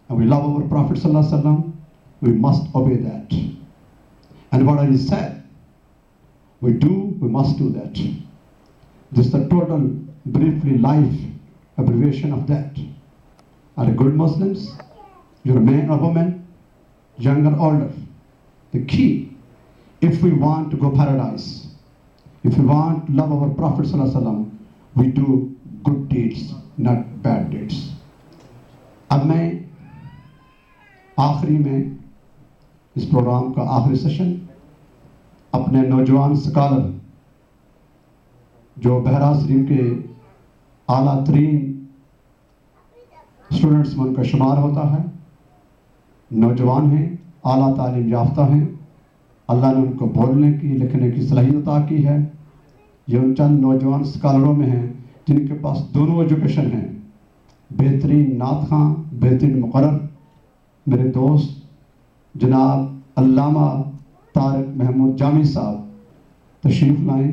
and we love our Prophet sallallahu alaihi wasallam, we must obey that. And what he said, we must do that. This is the total, briefly, life abbreviation of that. Are good Muslims? You're a man or woman, young or older. The key, if we want to go paradise, if we want to love our Prophet sallallahu alaihi wasallam, we do good deeds, not bad deeds. اب میں آخری میں اس programme کا آخری session اپنے نوجوان scholar جو بہرا شریف کے اعلیٰ ترین اسٹوڈنٹس میں ان کا شمار ہوتا ہے، نوجوان ہیں، اعلیٰ تعلیم یافتہ ہیں، اللہ نے ان کو بولنے کی لکھنے کی صلاحیت عطا کی ہے. یہ ان چند نوجوان سکالروں میں ہیں جن کے پاس دونوں ایجوکیشن ہیں. بہترین نعت خواں، بہترین مقرر میرے دوست جناب علامہ طارق محمود جامی صاحب تشریف لائیں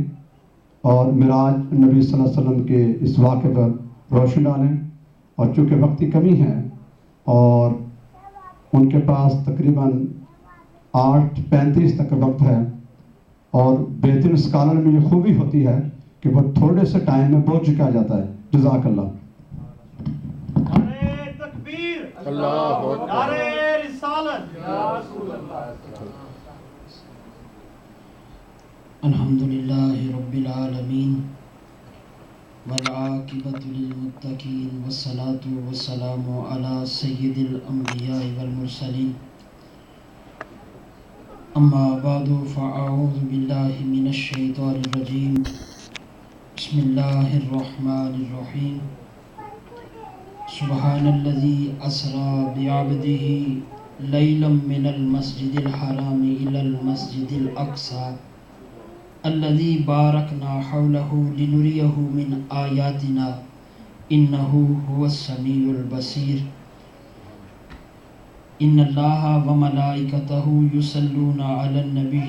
اور معراج نبی صلی اللہ علیہ وسلم کے اس واقعے پر روشنی ڈالیں. اور چونکہ وقتی کمی ہے اور ان کے پاس تقریباً 8:35 تک کا وقت ہے، اور بہترین اسکالر میں یہ خوبی ہوتی ہے کہ وہ تھوڑے سے ٹائم میں بہت چکا جاتا ہے. جزاک اللہ. نعرہ تکبیر، اللہ اکبر، نعرہ رسالت. الحمدللہ رب العالمین والعاقبۃ للمتقین والصلاة والسلام علی سید الانبیاء والمرسلین. اما بعد فاعوذ باللہ من الشیطان الرجیم. بسم اللہ الرحمن الرحیم. سبحان الذی اسری بعبدہ لیلا من المسجد الحرام الی المسجد الاقصی الذی بارکنا حولہ لنریہ من آیاتنا انہ هو السمیع البصیر. ان اللہ وملائکتہ یصلون علی النبی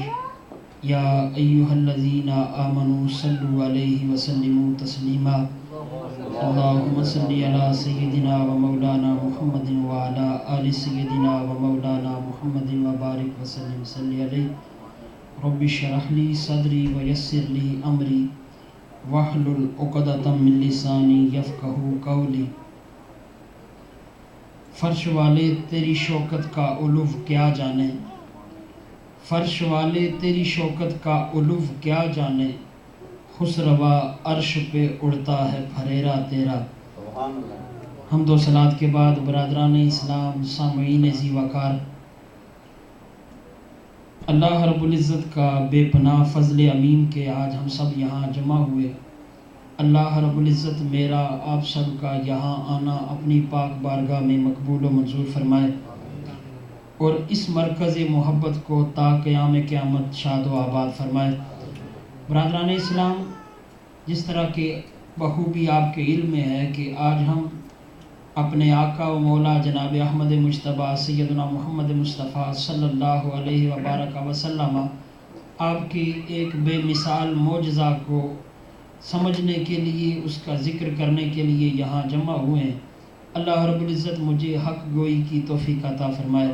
یا ایہا الذین آمنوا صلوا علیہ وسلموا تسلیما. اللہم صلی علی سیدنا و مولانا محمد وعلی آل سیدنا و مولانا محمد وبارک وسلم صلی علیہ. رب اشرح لی صدری ویسر لی امری واحلل عقدۃ من لسانی یفقہوا قولی. فرش والے تیری شوکت کا علو کیا جانے، فرش والے تیری شوکت کا علو کیا جانے، خسروا عرش پہ اڑتا ہے پھریرا تیرا. حمد و صلات کے بعد برادران اسلام، سامعین ذی وقار، اللہ رب العزت کا بے پناہ فضل عمیم کہ آج ہم سب یہاں جمع ہوئے. اللہ رب العزت میرا آپ سب کا یہاں آنا اپنی پاک بارگاہ میں مقبول و منظور فرمائے اور اس مرکز محبت کو تا قیام قیامت شاد و آباد فرمائے. برادران اسلام، جس طرح کہ بخوبی آپ کے علم میں ہے کہ آج ہم اپنے آقا و مولا جناب احمد مجتبیٰ سیدنا محمد مصطفیٰ صلی اللہ علیہ وبارک وسلم آپ کی ایک بے مثال معجزہ کو سمجھنے کے لیے، اس کا ذکر کرنے کے لیے یہاں جمع ہوئے ہیں. اللہ رب العزت مجھے حق گوئی کی توفیق عطا فرمائے.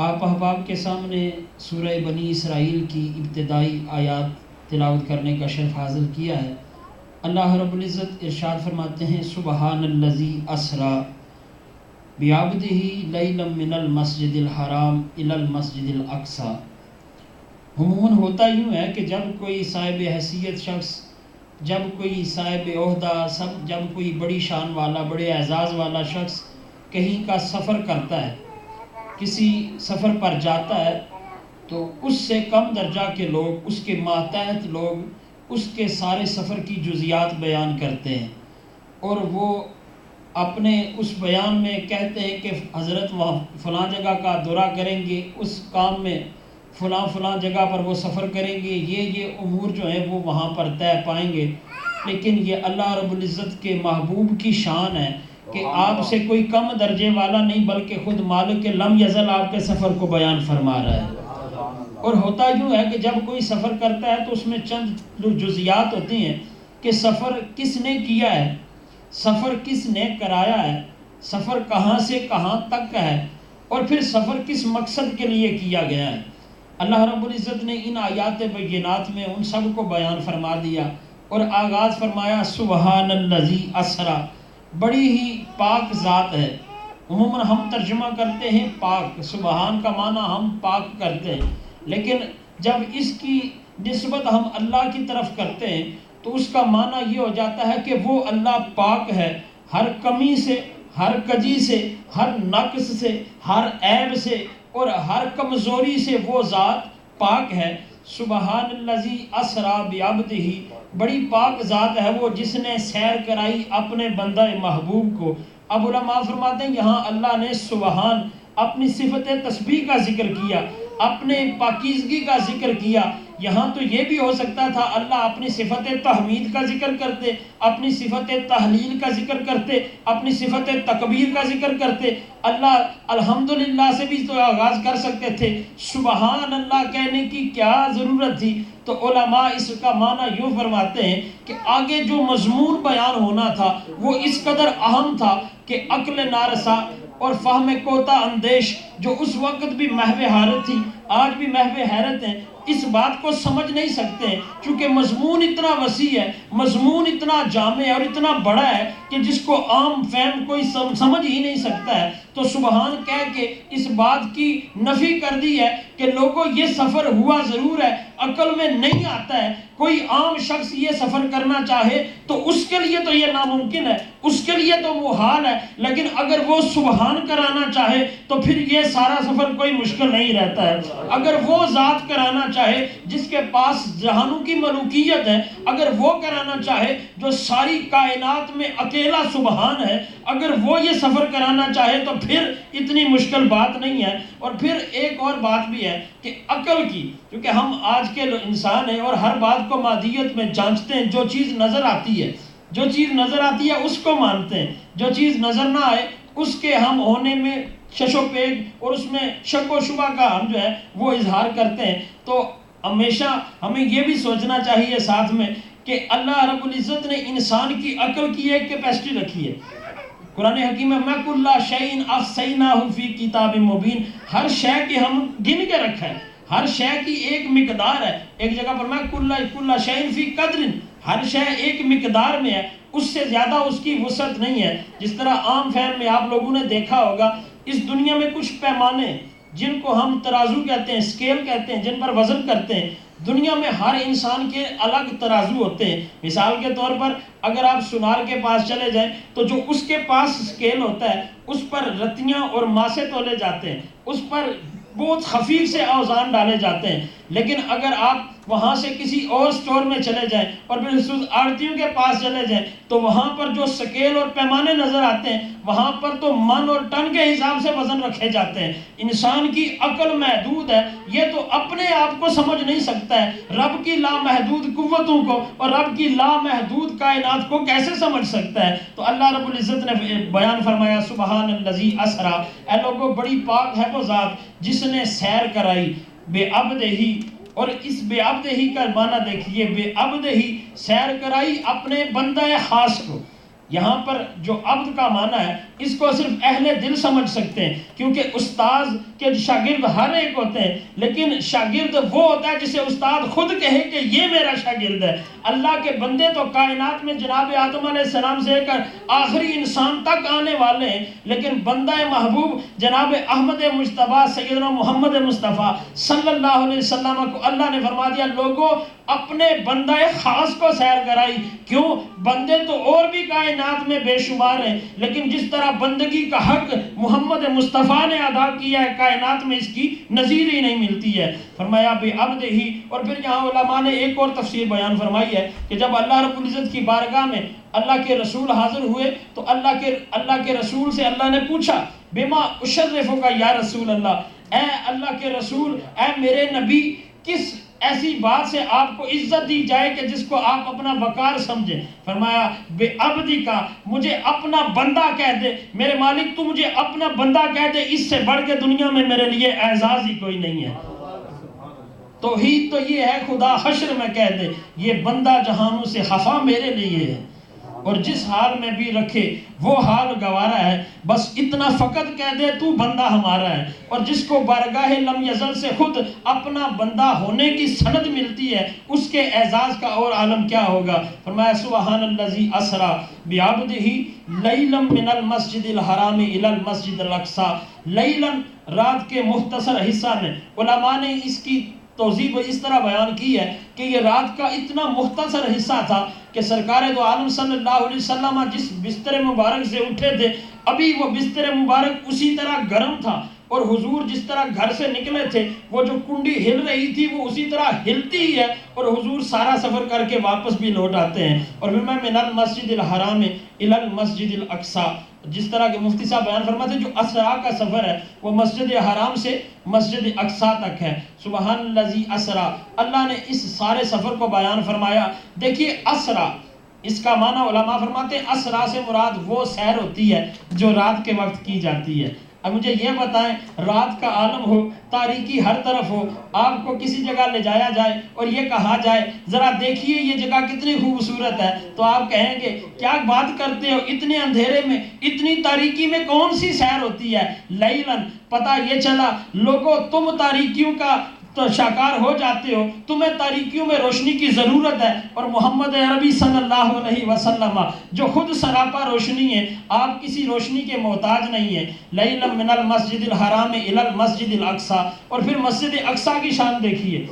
آپ احباب کے سامنے سورہ بنی اسرائیل کی ابتدائی آیات تلاوت کرنے کا شرف حاصل کیا ہے. اللہ رب العزت ارشاد فرماتے ہیں سبحان الذی اسری بعبدہ لیلا من المسجد الحرام الی المسجد الاقصی. عموماً ہوتا یوں ہے کہ جب کوئی صاحب حیثیت شخص، جب کوئی صاحب عہدہ، جب کوئی بڑی شان والا، بڑے اعزاز والا شخص کہیں کا سفر کرتا ہے، کسی سفر پر جاتا ہے، تو اس سے کم درجہ کے لوگ، اس کے ماتحت لوگ اس کے سارے سفر کی جزیات بیان کرتے ہیں اور وہ اپنے اس بیان میں کہتے ہیں کہ حضرت وہاں فلاں جگہ کا دورہ کریں گے، اس کام میں فلاں جگہ پر وہ سفر کریں گے، یہ امور جو ہیں وہ وہاں پر طے پائیں گے. لیکن یہ اللہ رب العزت کے محبوب کی شان ہے کہ آپ سے کوئی کم درجے والا نہیں بلکہ خود مالک لم یزل آپ کے سفر کو بیان فرما رہا ہے. اور ہوتا یوں ہے کہ جب کوئی سفر کرتا ہے تو اس میں چند جزیات ہوتی ہیں کہ سفر کس نے کیا ہے، سفر کس نے کرایا ہے، سفر کہاں سے کہاں تک کا ہے اور پھر سفر کس مقصد کے لیے کیا گیا ہے۔ اللہ رب العزت نے ان آیات بینات میں ان سب کو بیان فرما دیا اور آغاز فرمایا سبحان الذی اسرا، بڑی ہی پاک ذات ہے۔ عموماً ہم ترجمہ کرتے ہیں پاک، سبحان کا معنی ہم پاک کرتے ہیں، لیکن جب اس کی نسبت ہم اللہ کی طرف کرتے ہیں تو اس کا معنی یہ ہو جاتا ہے کہ وہ اللہ پاک ہے ہر کمی سے، ہر کجی سے، ہر نقص سے، ہر عیب سے اور ہر کمزوری سے وہ ذات پاک ہے۔ سبحان الذی اسرا بعبدہ، بڑی پاک ذات ہے وہ جس نے سیر کرائی اپنے بندہ محبوب کو۔ اب علماء فرماتے ہیں یہاں اللہ نے سبحان اپنی صفت تسبیح کا ذکر کیا، اپنے پاکیزگی کا ذکر کیا۔ یہاں تو یہ بھی ہو سکتا تھا اللہ اپنی صفت تحمید کا ذکر کرتے، اپنی صفت تحلیل کا ذکر کرتے، اپنی صفت تکبیر کا ذکر کرتے۔ اللہ الحمدللہ سے بھی تو آغاز کر سکتے تھے، سبحان اللہ کہنے کی کیا ضرورت تھی؟ تو علماء اس کا معنی یوں فرماتے ہیں کہ آگے جو مضمون بیان ہونا تھا وہ اس قدر اہم تھا کہ عقل نارسا اور فہم کوتا اندیش جو اس وقت بھی محو حیرت تھی، آج بھی محو حیرت ہیں، اس بات کو سمجھ نہیں سکتے ہیں، چونکہ مضمون اتنا وسیع ہے، مضمون اتنا جامع ہے اور اتنا بڑا ہے کہ جس کو عام فہم کوئی سمجھ ہی نہیں سکتا ہے۔ تو سبحان کہہ کے اس بات کی نفی کر دی ہے کہ لوگوں یہ سفر ہوا ضرور ہے، عقل میں نہیں آتا ہے۔ کوئی عام شخص یہ سفر کرنا چاہے تو اس کے لیے تو یہ ناممکن ہے، اس کے لیے تو محال ہے، لیکن اگر وہ سبحان کرانا چاہے تو پھر یہ سارا سفر کوئی مشکل نہیں رہتا ہے۔ اگر وہ ذات کرانا چاہے جس کے پاس جہانوں کی ملوکیت ہے، اگر وہ کرانا چاہے جو ساری کائنات میں اکیلا سبحان ہے، اگر وہ یہ سفر کرانا چاہے تو پھر اتنی مشکل بات نہیں ہے۔ اور پھر ایک اور بات بھی ہے کہ عقل کی، کیونکہ ہم آج کے انسان ہیں اور ہر بات کو مادیت میں جانچتے ہیں، جو چیز نظر آتی ہے، جو چیز نظر آتی ہے اس کو مانتے ہیں، جو چیز نظر نہ آئے اس کے ہم ہونے میں شش و پیگ اور اس میں شک و شبہ کا ہم جو ہے وہ اظہار کرتے ہیں۔ تو ہمیشہ ہمیں یہ بھی سوچنا چاہیے ساتھ میں کہ اللہ رب العزت نے انسان کی عقل کی ایک کیپیسٹی رکھی ہے۔ قرآن حکیم میں کل شیء احصیناہ فی کتاب مبین، ہر شے کی ہم گن کے رکھا ہے، ہر شے کی ایک مقدار ہے۔ ایک جگہ پر میں کل شیء فی قدر، ہر شے ایک مقدار میں ہے، اس سے زیادہ اس کی وسعت نہیں ہے۔ جس طرح عام فہم میں آپ لوگوں نے دیکھا ہوگا اس دنیا میں کچھ پیمانے جن کو ہم ترازو کہتے ہیں، اسکیل کہتے ہیں، جن پر وزن کرتے ہیں، دنیا میں ہر انسان کے الگ ترازو ہوتے ہیں۔ مثال کے طور پر اگر آپ سنار کے پاس چلے جائیں تو جو اس کے پاس اسکیل ہوتا ہے اس پر رتیاں اور ماسے تولے جاتے ہیں، اس پر بہت خفیف سے اوزان ڈالے جاتے ہیں۔ لیکن اگر آپ وہاں سے کسی اور سٹور میں چلے جائیں اور پھر اس آڑتیوں کے پاس چلے جائیں تو وہاں پر جو سکیل اور پیمانے نظر آتے ہیں وہاں پر تو من اور ٹن کے حساب سے وزن رکھے جاتے ہیں۔ انسان کی عقل محدود ہے، یہ تو اپنے آپ کو سمجھ نہیں سکتا ہے، رب کی لامحدود قوتوں کو اور رب کی لامحدود کائنات کو کیسے سمجھ سکتا ہے؟ تو اللہ رب العزت نے بیان فرمایا سبحان الذی اسرا، اے لوگوں بڑی پاک ہے وہ ذات جس نے سیر کرائی بے عبدہ، اور اس بے عبدہ کا معنی دیکھیے، بے عبدہ سیر کرائی اپنے بندہ خاص کو۔ یہاں پر جو عبد کا معنی ہے اس کو صرف اہل دل سمجھ سکتے ہیں، کیونکہ استاذ کے شاگرد ہر ایک ہوتے ہیں، لیکن شاگرد وہ ہوتا ہے جسے استاد خود کہے کہ یہ میرا شاگرد ہے۔ اللہ کے بندے تو کائنات میں جناب آدم علیہ السلام سے لے کر آخری انسان تک آنے والے ہیں، لیکن بندہ محبوب جناب احمد مجتبیٰ سیدنا محمد مصطفیٰ صلی اللہ علیہ وسلم کو اللہ نے فرما دیا لوگوں اپنے بندہ خاص کو سیر کرائی۔ کیوں؟ بندے تو اور بھی کائنات میں بے شمار ہیں، لیکن جس طرح بندگی کا حق محمد مصطفیٰ نے ادا کیا ہے کائنات میں اس کی نظیر ہی نہیں ملتی ہے۔ فرمایا بے عبدہ، اور پھر یہاں علماء نے ایک اور تفسیر بیان فرمائی ہے کہ جب اللہ رب العزت کی بارگاہ میں اللہ کے رسول حاضر ہوئے تو اللہ کے رسول سے اللہ نے پوچھا بما اشرفک یا رسول اللہ، اے اللہ کے رسول، اے میرے نبی، کس ایسی بات سے آپ کو عزت دی جائے کہ جس کو آپ اپنا وقار سمجھیں؟ فرمایا بے عبدی کا، مجھے اپنا بندہ کہہ دے، میرے مالک تو مجھے اپنا بندہ کہہ دے، اس سے بڑھ کے دنیا میں میرے لیے اعزاز ہی کوئی نہیں ہے۔ توحید تو یہ ہے خدا حشر میں کہہ دے یہ بندہ جہانوں سے خفا میرے لیے ہے۔ اور جس حال میں بھی رکھے وہ حال گوارا ہے، بس اتنا فقط کہہ دے تو بندہ ہمارا ہے۔ اور جس کو بارگاہ لم یزل سے خود اپنا بندہ ہونے کی سند ملتی ہے، اس کے اعزاز کا اور عالم کیا ہوگا۔ فرمایا سبحان الذی اسری بعبدہ لیلا من المسجد الحرام الی المسجد الاقصی، لیلا رات کے مختصر حصہ میں۔ علماء نے اس کی توضیح اس طرح بیان کی ہے کہ یہ رات کا اتنا مختصر حصہ تھا کہ سرکار دو عالم صلی اللہ علیہ وسلم جس بستر مبارک سے اٹھے تھے، ابھی وہ بستر مبارک اسی طرح گرم تھا، اور حضور جس طرح گھر سے نکلے تھے وہ جو کنڈی ہل رہی تھی وہ اسی طرح ہلتی ہی ہے، اور حضور سارا سفر کر کے واپس بھی لوٹ آتے ہیں۔ اور پھر میں من المسجد الحرام الی المسجد الاقصی، جس طرح کہ مفتی صاحب بیان فرماتے ہیں جو اسرا کا سفر ہے وہ مسجد حرام سے مسجد اقصی تک ہے۔ سبحان الذی اسرا، اللہ نے اس سارے سفر کو بیان فرمایا۔ دیکھیے اسرا، اس کا معنی علماء فرماتے ہیں اسرا سے مراد وہ سیر ہوتی ہے جو رات کے وقت کی جاتی ہے۔ اب مجھے یہ بتائیں، رات کا عالم ہو، تاریکی ہر طرف ہو، آپ کو کسی جگہ لے جایا جائے اور یہ کہا جائے ذرا دیکھیے یہ جگہ کتنی خوبصورت ہے، تو آپ کہیں گے کیا بات کرتے ہو، اتنے اندھیرے میں اتنی تاریکی میں کون سی سیر ہوتی ہے۔ لیلاً، پتہ یہ چلا لوگوں تم تاریکیوں کا تو شکار ہو جاتے ہو، تمہیں تاریکیوں میں روشنی کی ضرورت ہے، اور محمد عربی صلی اللہ علیہ وسلم جو خود سراپا روشنی ہے، آپ کسی روشنی کے محتاج نہیں ہیں۔ لیلا من المسجد الحرام الی المسجد الاقصی، اور پھر مسجد اقصی کی شان دیکھیے،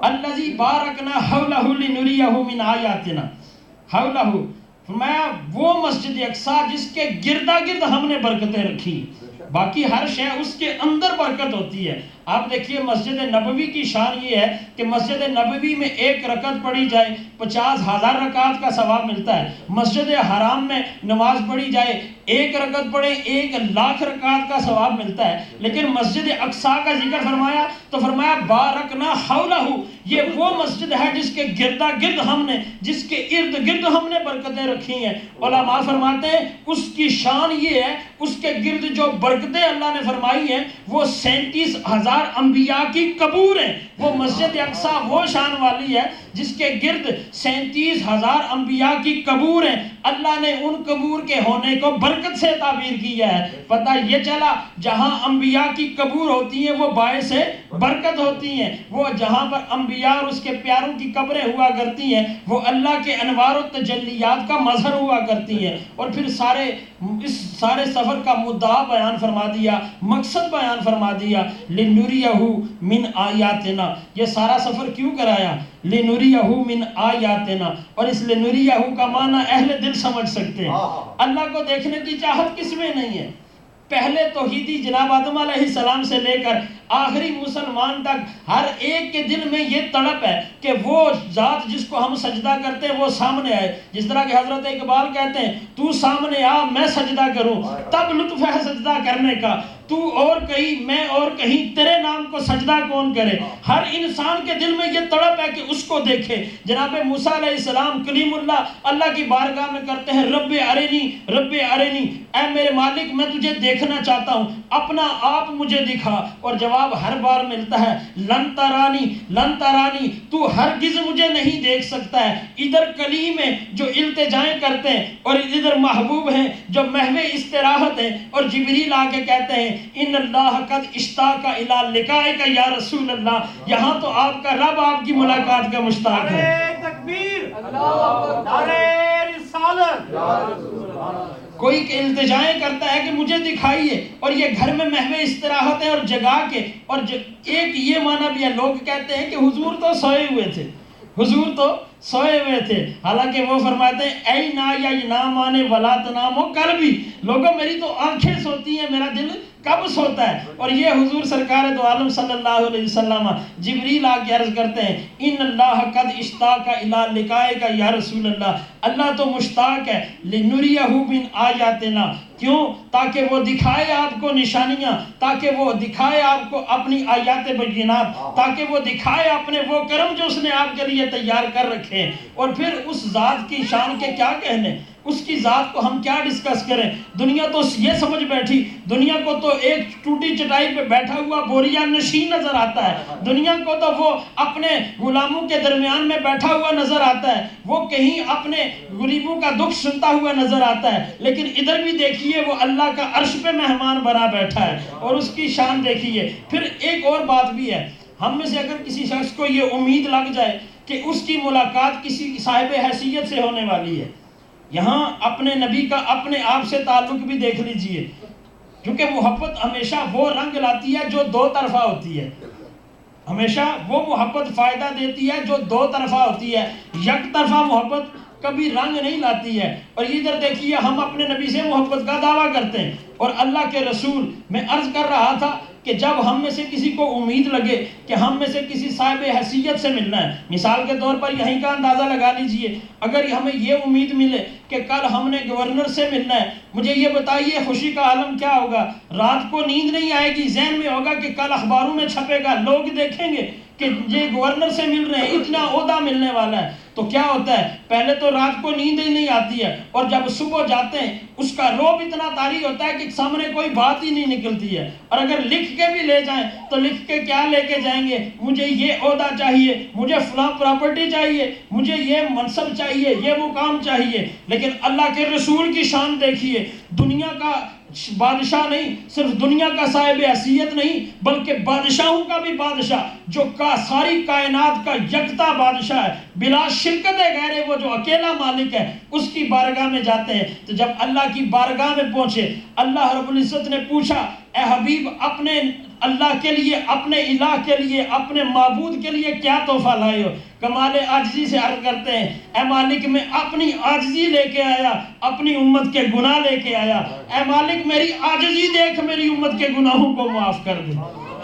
الذی بارکنا حولہ لنریہ من آیاتنا، حولہ، فرمایا وہ مسجد اقصی جس کے گردا گرد ہم نے برکتیں رکھی، باقی ہر شے اس کے اندر برکت ہوتی ہے۔ آپ دیکھیے مسجد نبوی کی شان یہ ہے کہ مسجد نبوی میں ایک رکعت پڑھی جائے 50,000 رکعت کا ثواب ملتا ہے، مسجد حرام میں نماز پڑھی جائے ایک رکعت پڑھے 1,00,000 رکعت کا ثواب ملتا ہے۔ لیکن مسجد اقصی کا ذکر فرمایا تو فرمایا بارکنا حولہ، یہ وہ مسجد ہے جس کے گردا گرد ہم نے، جس کے ارد گرد ہم نے برکتیں رکھی ہیں۔ علماء فرماتے ہیں اس کی شان یہ ہے، اس کے گرد جو برکتیں اللہ نے فرمائی ہیں وہ 37,000 انبیاء کی قبور ہیں۔ وہ مسجد اقصی وہ شان والی ہے جس کے گرد 37,000 انبیاء کی قبور ہیں، اللہ نے ان قبور کے ہونے کو برکت سے تعبیر کیا ہے۔ پتہ یہ چلا جہاں انبیاء کی قبور ہوتی ہیں وہ باعث برکت ہوتی ہیں، وہ جہاں پر انبیاء اور اس کے پیاروں کی قبریں ہوا کرتی ہیں وہ اللہ کے انوار و تجلیات کا مظہر ہوا کرتی ہیں۔ اور پھر اس سارے سفر کا مدعا بیان فرما دیا، مقصد بیان فرما دیا، لنریہ من آیاتنا، یہ سارا سفر کیوں کرایا، لنریہ من آیاتنا، اور اس لنریہ کا معنی اہل دل سمجھ سکتے ہیں۔ اللہ کو دیکھنے کی چاہت کس میں نہیں ہے؟ پہلے توحیدی جناب آدم علیہ السلام سے لے کر آخری مسلمان تک ہر ایک کے دل میں یہ تڑپ ہے کہ وہ ذات جس کو ہم سجدہ کرتے ہیں وہ سامنے آئے، جس طرح کہ حضرت اقبال کہتے ہیں تو سامنے آ میں سجدہ کروں، تب لطف ہے سجدہ کرنے کا، تو اور کہیں میں اور کہیں، تیرے نام کو سجدہ کون کرے۔ ہر انسان کے دل میں یہ تڑپ ہے کہ اس کو دیکھے۔ جناب موسیٰ علیہ السلام کلیم اللہ کی بارگاہ میں کرتے ہیں رب ارنی رب ارنی، اے میرے مالک میں تجھے دیکھنا چاہتا ہوں، اپنا آپ مجھے دکھا، اور جواب ہر بار ملتا ہے لن ترانی لن ترانی، تو ہرگز مجھے نہیں دیکھ سکتا ہے۔ ادھر کلیم ہیں جو التجائیں کرتے ہیں، اور ادھر محبوب ہیں جو محو استراحت ہیں، اور جبریل آ کے کہتے ہیں ان اللہ قد اشتاق الی لقائک یا رسول اللہ، یہاں تو آپ کا رب آپ کی ملاقات کا مشتاق ہے۔ نعرہ تکبیر، نعرہ رسالت، کوئی کہ التجائیں کرتا ہے کہ مجھے دکھائیے، اور یہ گھر میں محو استراحت ہے اور جگا کے، اور ایک یہ معنی بھی ہے، لوگ کہتے ہیں کہ حضور تو سوئے ہوئے تھے، حضور تو سوئے ہوئے تھے، حالانکہ وہ فرماتے ہیں اے نا یا ینام آنے ولا تنامو قلبی، لوگوں میری تو آنکھیں سوتی ہیں، میرا دل کب سوتا ہے۔ اور یہ حضور سرکار دو عالم صلی اللہ علیہ وسلم جبریل آ کے عرض کرتے ہیں ان اللہ قد اشتاق الی لقائک یا رسول اللہ، اللہ تو مشتاق ہے لنریہ من آیاتنا، کیوں؟ تاکہ وہ دکھائے آپ کو نشانیاں، تاکہ وہ دکھائے آپ کو اپنی آیات بینات، تاکہ وہ دکھائے اپنے وہ کرم جو اس نے آپ کے لیے تیار کر رکھے ہیں۔ اور پھر اس ذات کی شان کے کیا کہنے، اس کی ذات کو ہم کیا ڈسکس کریں؟ دنیا تو یہ سمجھ بیٹھی، دنیا کو تو ایک ٹوٹی چٹائی پہ بیٹھا ہوا بوریا نشین نظر آتا ہے، دنیا کو تو وہ اپنے غلاموں کے درمیان میں بیٹھا ہوا نظر آتا ہے، وہ کہیں اپنے غریبوں کا دکھ سنتا ہوا نظر آتا ہے، لیکن ادھر بھی دیکھیے وہ اللہ کا عرش پہ مہمان بنا بیٹھا ہے، اور اس کی شان دیکھیے۔ پھر ایک اور بات بھی ہے، ہم میں سے اگر کسی شخص کو یہ امید لگ جائے کہ اس کی ملاقات کسی صاحب حیثیت سے ہونے والی ہے، یہاں اپنے نبی کا اپنے آپ سے تعلق بھی دیکھ لیجئے، کیونکہ محبت ہمیشہ وہ رنگ لاتی ہے جو دو طرفہ ہوتی ہے، ہمیشہ وہ محبت فائدہ دیتی ہے جو دو طرفہ ہوتی ہے، یک طرفہ محبت کبھی رنگ نہیں لاتی ہے۔ اور ادھر دیکھیے ہم اپنے نبی سے محبت کا دعویٰ کرتے ہیں، اور اللہ کے رسول، میں عرض کر رہا تھا کہ جب ہم میں سے کسی کو امید لگے کہ ہم میں سے کسی صاحب حیثیت سے ملنا ہے، مثال کے طور پر یہیں کا اندازہ لگا لیجئے، اگر ہمیں یہ امید ملے کہ کل ہم نے گورنر سے ملنا ہے، مجھے یہ بتائیے خوشی کا عالم کیا ہوگا؟ رات کو نیند نہیں آئے گی، ذہن میں ہوگا کہ کل اخباروں میں چھپے گا، لوگ دیکھیں گے کہ یہ گورنر سے مل رہے ہیں، اتنا عہدہ ملنے والا ہے۔ تو کیا ہوتا ہے؟ پہلے تو رات کو نیند ہی نہیں آتی ہے، اور جب صبح جاتے ہیں اس کا روب اتنا طاری ہوتا ہے کہ سامنے کوئی بات ہی نہیں نکلتی ہے، اور اگر لکھ کے بھی لے جائیں تو لکھ کے کیا لے کے جائیں گے؟ مجھے یہ عہدہ چاہیے، مجھے فلاں پراپرٹی چاہیے، مجھے یہ منصب چاہیے، یہ مقام چاہیے۔ لیکن اللہ کے رسول کی شان دیکھیے، دنیا کا بادشاہ نہیں، صرف دنیا کا صاحب حیثیت نہیں، بلکہ بادشاہوں کا بھی بادشاہ، جو ساری کائنات کا یکتا بادشاہ ہے، بلا شرکت غیر، وہ جو اکیلا مالک ہے، اس کی بارگاہ میں جاتے ہیں۔ تو جب اللہ کی بارگاہ میں پہنچے، اللہ رب العزت نے پوچھا، اے حبیب اپنے اللہ کے لیے، اپنے الہ کے لیے، اپنے معبود کے لیے کیا تحفہ لائے ہو؟ کمال عاجزی سے عرض کرتے ہیں، اے مالک میں اپنی عاجزی لے کے آیا، اپنی امت کے گناہ لے کے آیا، اے مالک میری عاجزی دیکھ، میری امت کے گناہوں کو معاف کر دے۔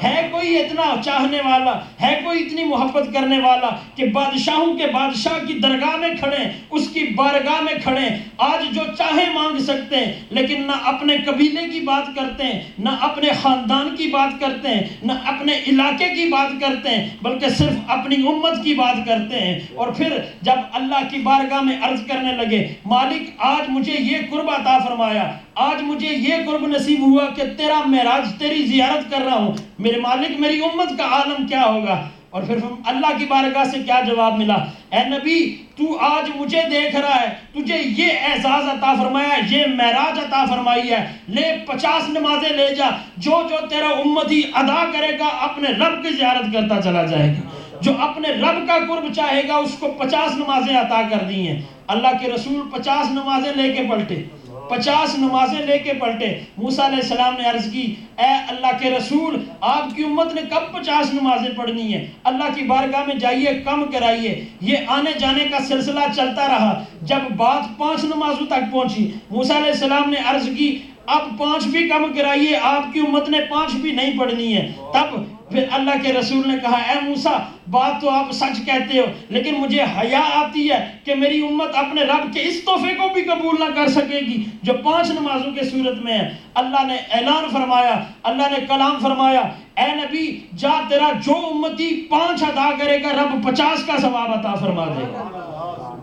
ہے کوئی اتنا چاہنے والا، ہے کوئی اتنی محبت کرنے والا کہ بادشاہوں کے بادشاہ کی درگاہ میں کھڑیں، اس کی بارگاہ میں کھڑیں، آج جو چاہیں مانگ سکتے ہیں، لیکن نہ اپنے قبیلے کی بات کرتے ہیں، نہ اپنے خاندان کی بات کرتے ہیں، نہ اپنے علاقے کی بات کرتے ہیں، بلکہ صرف اپنی امت کی بات کرتے ہیں۔ اور پھر جب اللہ کی بارگاہ میں عرض کرنے لگے، مالک آج مجھے یہ قرب عطا فرمایا، آج مجھے یہ قرب نصیب ہوا کہ تیرا معراج، تیری زیارت کر رہا ہوں، میرے مالک میری امت کا عالم کیا ہوگا؟ اور پھر اللہ کی بارگاہ سے کیا جواب ملا؟ اے نبی تو آج مجھے دیکھ رہا ہے، تجھے یہ اعزاز عطا فرمایا، یہ معراج عطا فرمائی ہے، لے 50 نمازیں لے جا، جو تیرا امتی ادا کرے گا اپنے رب کی زیارت کرتا چلا جائے گا، جو اپنے رب کا قرب چاہے گا اس کو 50 نمازیں عطا کر دی ہیں۔ اللہ کے رسول 50 نمازیں لے کے پلٹے، 50 نمازیں لے کے پلٹے۔ موسیٰ علیہ السلام نے عرض کی، اے اللہ کے رسول آپ کی امت نے کب 50 نمازیں پڑھنی ہیں؟ اللہ کی بارگاہ میں جائیے، کم کرائیے۔ یہ آنے جانے کا سلسلہ چلتا رہا، جب بات 5 نمازوں تک پہنچی، موسیٰ علیہ السلام نے عرض کی اب 5 بھی کم کرائیے، آپ کی امت نے 5 بھی نہیں پڑھنی ہے۔ تب پھر اللہ کے رسول نے کہا، اے موسیٰ بات تو آپ سچ کہتے ہو، لیکن مجھے حیا آتی ہے کہ میری امت اپنے رب کے اس تحفے کو بھی قبول نہ کر سکے گی جو 5 نمازوں کے صورت میں ہے۔ اللہ نے اعلان فرمایا، اللہ نے کلام فرمایا، اے نبی جا تیرا جو امتی 5 ادا کرے گا رب 50 کا ثواب عطا فرما دے گا،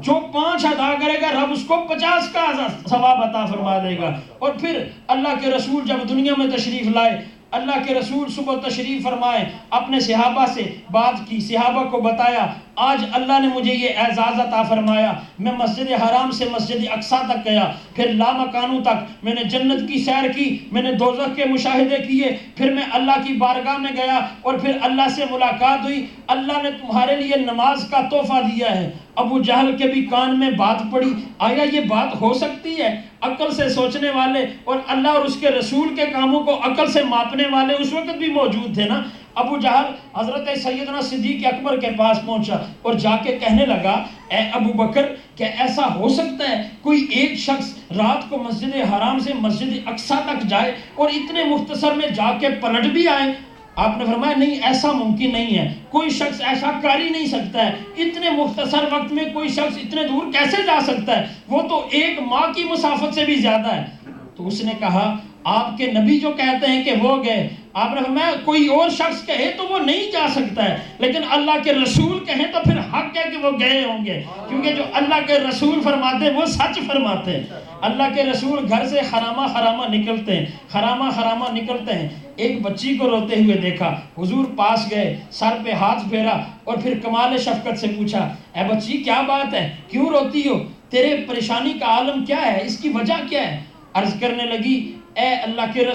جو 5 ادا کرے گا رب اس کو 50 کا ثواب عطا فرما دے گا۔ اور پھر اللہ کے رسول جب دنیا میں تشریف لائے، اللہ کے رسول صبح تشریف فرمائے، اپنے صحابہ سے بات کی، صحابہ کو بتایا آج اللہ نے مجھے یہ اعزاز عطا فرمایا، میں مسجد حرام سے مسجد اقصیٰ تک گیا، پھر لامکانوں تک میں نے جنت کی سیر کی، میں نے دوزخ کے مشاہدے کیے، پھر میں اللہ کی بارگاہ میں گیا اور پھر اللہ سے ملاقات ہوئی، اللہ نے تمہارے لیے نماز کا تحفہ دیا ہے۔ ابو جہل کے بھی کان میں بات پڑی، آیا یہ بات ہو سکتی ہے؟ عقل سے سوچنے والے اور اللہ اور اس کے رسول کے کاموں کو عقل سے ماپنے والے اس وقت بھی موجود تھے نا۔ ابو جہل حضرت سیدنا صدیق اکبر کے پاس پہنچا اور جا کے کہنے لگا، اے ابو بکر کیا ایسا ہو سکتا ہے کوئی ایک شخص رات کو مسجد حرام سے مسجد اقصیٰ تک جائے اور اتنے مختصر میں جا کے پلٹ بھی آئے؟ آپ نے فرمایا نہیں، ایسا ممکن نہیں ہے، کوئی شخص ایسا کر ہی نہیں سکتا ہے، اتنے مختصر وقت میں کوئی شخص اتنے دور کیسے جا سکتا ہے؟ وہ تو 1 ماہ کی مسافت سے بھی زیادہ ہے۔ تو اس نے کہا آپ کے نبی جو کہتے ہیں کہ وہ گئے، آپ نے فرمایا کوئی اور شخص کہے تو وہ نہیں جا سکتا ہے، لیکن اللہ کے رسول کہیں تو پھر حق ہے کہ وہ گئے ہوں گے، کیونکہ جو اللہ کے رسول فرماتے ہیں وہ سچ فرماتے ہیں۔ اللہ کے رسول گھر سے حرامہ نکلتے ہیں، ایک بچی کو روتے ہوئے دیکھا، حضور پاس گئے، سر پہ ہاتھ پھیرا اور پھر کمال شفقت سے پوچھا، اے بچی کیا بات ہے، کیوں روتی ہو، تیرے پریشانی کا عالم کیا ہے، اس کی وجہ کیا ہے؟ عرض کرنے لگی، اے اللہ کے